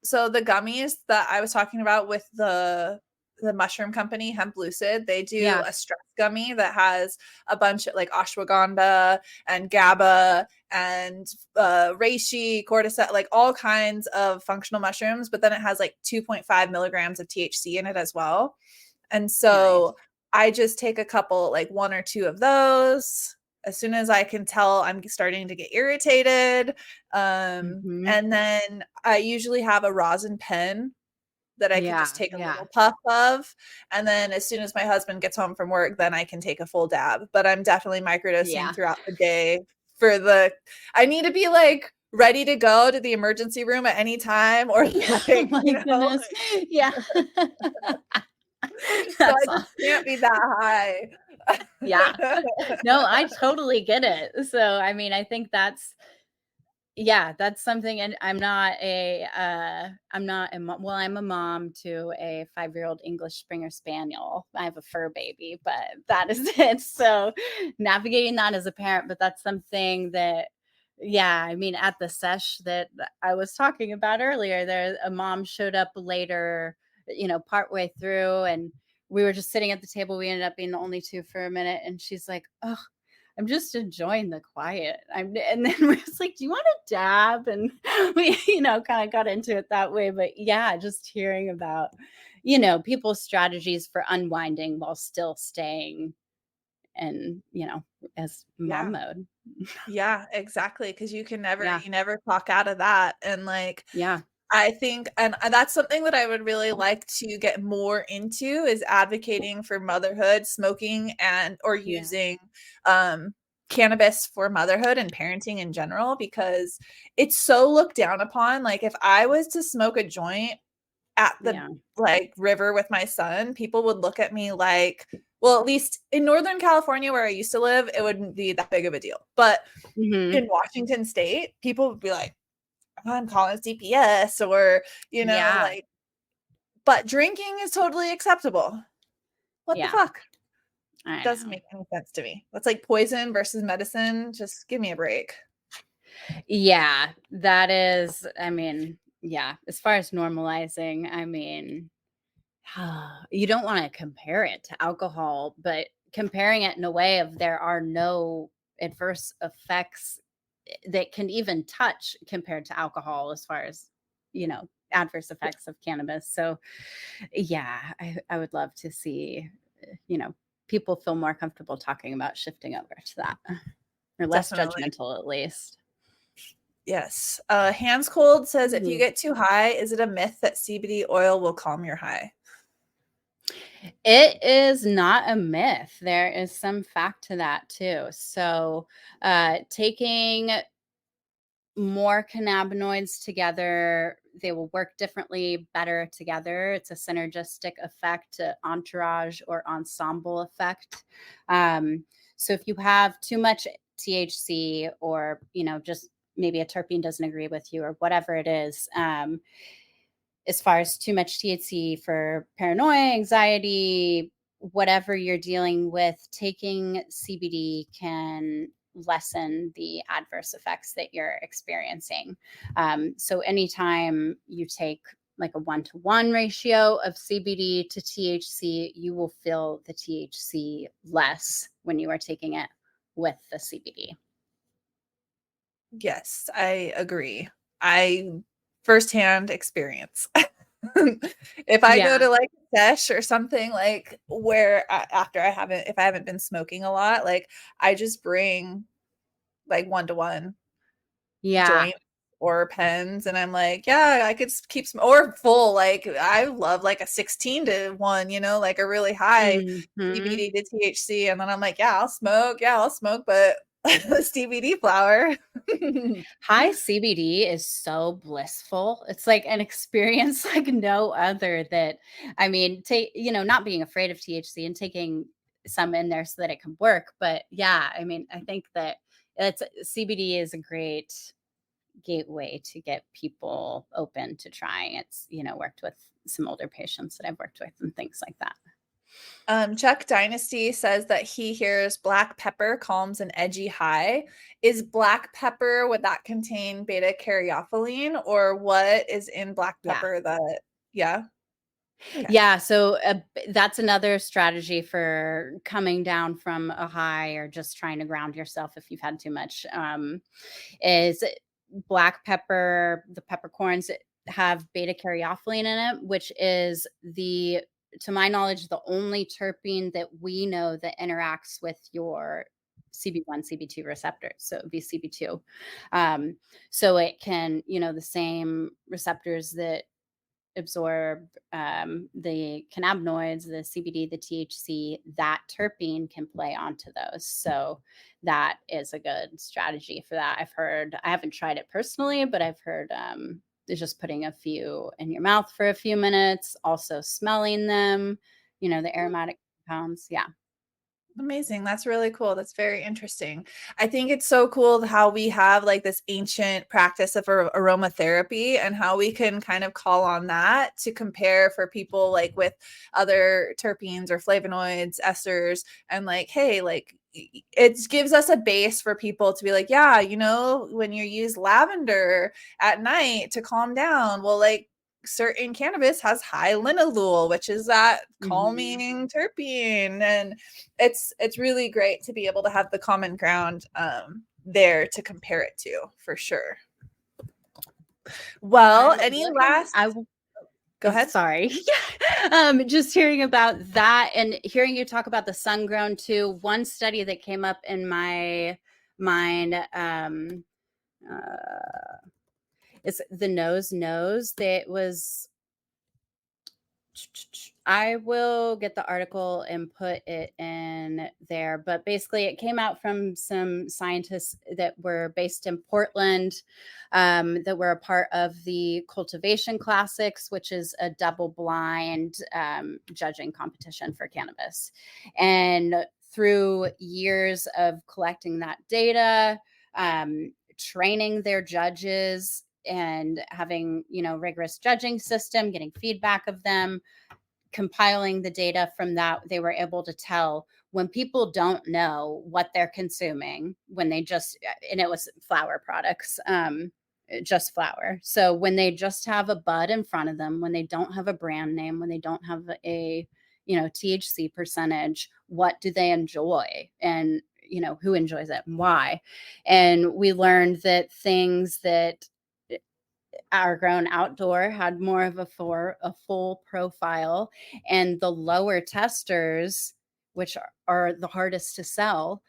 So the gummies that I was talking about with the the mushroom company, Hemp Lucid, they do Yeah. a stress gummy that has a bunch of like ashwagandha and GABA and reishi, cordyceps, like all kinds of functional mushrooms, but then it has like 2.5 milligrams of THC in it as well. And so Nice. I just take a couple, like 1 or 2 of those as soon as I can tell I'm starting to get irritated. Mhm. And then I usually have a rosin pen that I can Yeah, just take a yeah. little puff of. And then as soon as my husband gets home from work, then I can take a full dab. But I'm definitely microdosing Yeah. throughout the day I need to be like ready to go to the emergency room at any time or Oh like, my goodness. Yeah. so I That's just all. can't be that high. Yeah. No, I totally get it. So, I mean, I think that's something. And I'm not a mom. Well, I'm a mom to a 5-year-old English Springer Spaniel. I have a fur baby, but that is it. So navigating that as a parent, but that's something that, yeah, I mean, at the sesh that I was talking about earlier, there a mom showed up later, partway through, and we were just sitting at the table. We ended up being the only two for a minute, and she's like, "Oh, I'm just enjoying the quiet." And then we was like, "Do you want to dab?" And we, kind of got into it that way. But yeah, just hearing about, people's strategies for unwinding while still staying in, as mom Yeah. mode. Yeah, exactly. Cause Yeah. you never clock out of that. And like, Yeah. I think, and that's something that I would really like to get more into is advocating for motherhood, smoking or Yeah. using cannabis for motherhood and parenting in general, because it's so looked down upon. Like if I was to smoke a joint at the Yeah. like river with my son, people would look at me like, well, at least in Northern California where I used to live, it wouldn't be that big of a deal. But Hmm. in Washington State, people would be like, I'm calling CPS or, Yeah. like, but drinking is totally acceptable. What the Yeah. fuck? I Doesn't know. make any sense to me. That's like poison versus medicine. Just give me a break. Yeah. That is, I mean, yeah, as far as normalizing, I mean, you don't want to compare it to alcohol, but comparing it in a way of there are no adverse effects that can even touch compared to alcohol as far as, adverse effects of cannabis. So, yeah, I would love to see, people feel more comfortable talking about shifting over to that, or less Definitely. judgmental at least. Yes. Hands Cold says if you Mhm. get too high, is it a myth that CBD oil will calm your high? It is not a myth. There is some fact to that too. So, taking more cannabinoids together, they will work differently, better together. It's a synergistic effect, entourage or ensemble effect. So if you have too much THC, or just maybe a terpene doesn't agree with you, or whatever it is, as far as too much THC for paranoia, anxiety, whatever you're dealing with, taking CBD can lessen the adverse effects that you're experiencing. So, anytime you take like a 1-to-1 ratio of CBD to THC, you will feel the THC less when you are taking it with the CBD. Yes, I agree. I firsthand experience. If I go Yeah. to like a sesh or something like where after if I haven't been smoking a lot, like I just bring like 1-to-1 Yeah. joint or pens and I'm like, yeah, I could keep some or full. Like I love like a 16-to-1, like a really high Hmm. CBD to THC. And then I'm like, yeah, I'll smoke, but CBD flower. High CBD is so blissful. It's like an experience like no other that, I mean, not being afraid of THC and taking some in there so that it can work. But yeah, I mean, I think that CBD is a great gateway to get people open to trying. It's, worked with some older patients that I've worked with and things like that. Chuck Dynasty says that he hears black pepper calms an edgy high. Is black pepper, would that contain beta caryophyllene or what is in black Yeah. pepper that, yeah? Okay. Yeah, so that's another strategy for coming down from a high or just trying to ground yourself if you've had too much. Is black pepper, the peppercorns have beta caryophyllene in it, which is to my knowledge, the only terpene that we know that interacts with your CB1, CB2 receptors. So it would be CB2. So it can, the same receptors that absorb the cannabinoids, the CBD, the THC, that terpene can play onto those. So that is a good strategy for that. I haven't tried it personally, but I've heard it's just putting a few in your mouth for a few minutes, also smelling them, the aromatic compounds. Yeah. Amazing. That's really cool. That's very interesting. I think it's so cool how we have like this ancient practice of aromatherapy and how we can kind of call on that to compare for people like with other terpenes or flavonoids, esters, and like, hey, like it gives us a base for people to be like, yeah, when you use lavender at night to calm down, well, like certain cannabis has high linalool, which is that calming terpene, and it's really great to be able to have the common ground there to compare it to, for sure. Well, any last go ahead. Sorry. Just hearing about that and hearing you talk about the sun grown too. One study that came up in my mind is the nose. That was, I will get the article and put it in there, but basically it came out from some scientists that were based in Portland, that were a part of the Cultivation Classics, which is a double-blind judging competition for cannabis. And through years of collecting that data, training their judges, and having, rigorous judging system, getting feedback of them, compiling the data from that, they were able to tell when people don't know what they're consuming, when they and it was flower products, just flower. So when they just have a bud in front of them, when they don't have a brand name, when they don't have a, THC percentage, what do they enjoy? And, who enjoys it and why? And we learned that things that are grown outdoor had more of a full profile, and the lower testers, which are the hardest to sell,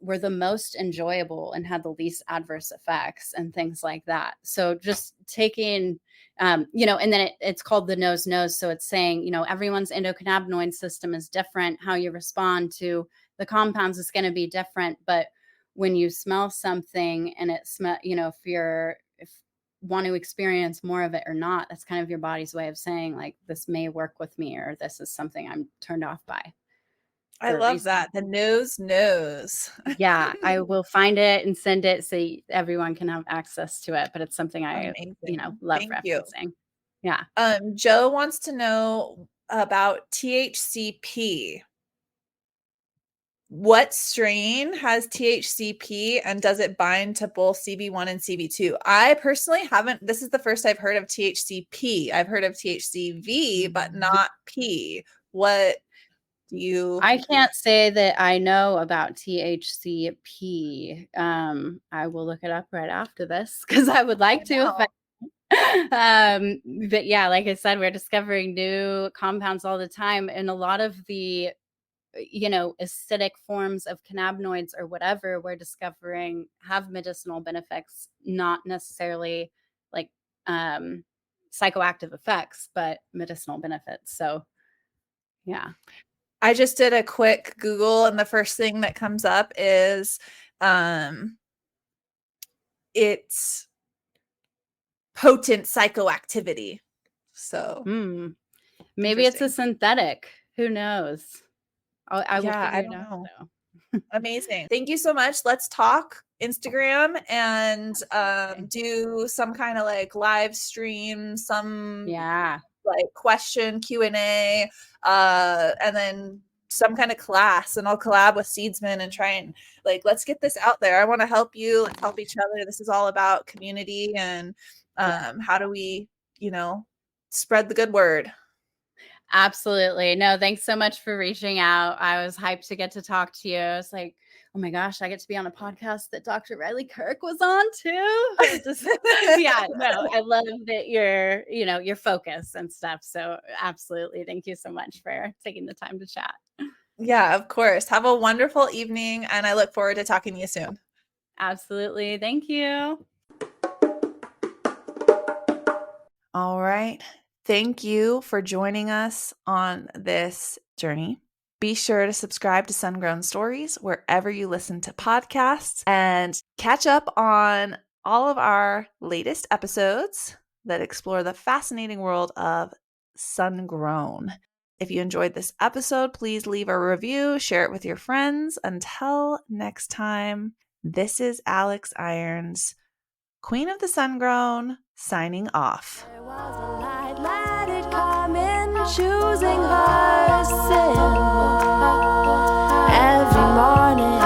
were the most enjoyable and had the least adverse effects and things like that. So just taking, and then it's called the nose. So it's saying, everyone's endocannabinoid system is different. How you respond to the compounds is going to be different. But when you smell something and it if want to experience more of it or not, that's kind of your body's way of saying like, this may work with me, or this is something I'm turned off by. I love that. The nose. Yeah, I will find it and send it so everyone can have access to it, but it's something I love referencing. Yeah. Joe wants to know about THCP. What strain has THCP, and does it bind to both CB1 and CB2? I personally haven't. This is the first I've heard of THCP. I've heard of THCV, but not P. What do you? I can't say that I know about THCP. I will look it up right after this because I would like to. But yeah, like I said, we're discovering new compounds all the time, and a lot of the acidic forms of cannabinoids or whatever we're discovering have medicinal benefits, not necessarily like psychoactive effects, but medicinal benefits. So yeah. I just did a quick Google, and the first thing that comes up is it's potent psychoactivity. So maybe it's a synthetic. Who knows? I will I figure don't it out, know. though. Amazing. Thank you so much. Let's talk Instagram and do some kind of like live stream, like question Q&A, and then some kind of class, and I'll collab with Seedsman and try and like, let's get this out there. I want to help you. Let's help each other. This is all about community and how do we, spread the good word. Absolutely. No, thanks so much for reaching out. I was hyped to get to talk to you. I was like, oh my gosh, I get to be on a podcast that Dr. Riley Kirk was on too. Yeah, no, I love that you're focused and stuff. So absolutely. Thank you so much for taking the time to chat. Yeah, of course. Have a wonderful evening, and I look forward to talking to you soon. Absolutely. Thank you. All right. Thank you for joining us on this journey. Be sure to subscribe to Sungrown Stories wherever you listen to podcasts and catch up on all of our latest episodes that explore the fascinating world of sun-grown. If you enjoyed this episode, please leave a review, share it with your friends. Until next time, this is Alex Irons, Queen of the Sun-Grown, signing off. There was a light, let it come in, choosing her sin. Every morning,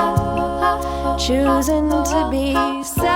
choosing to be sad.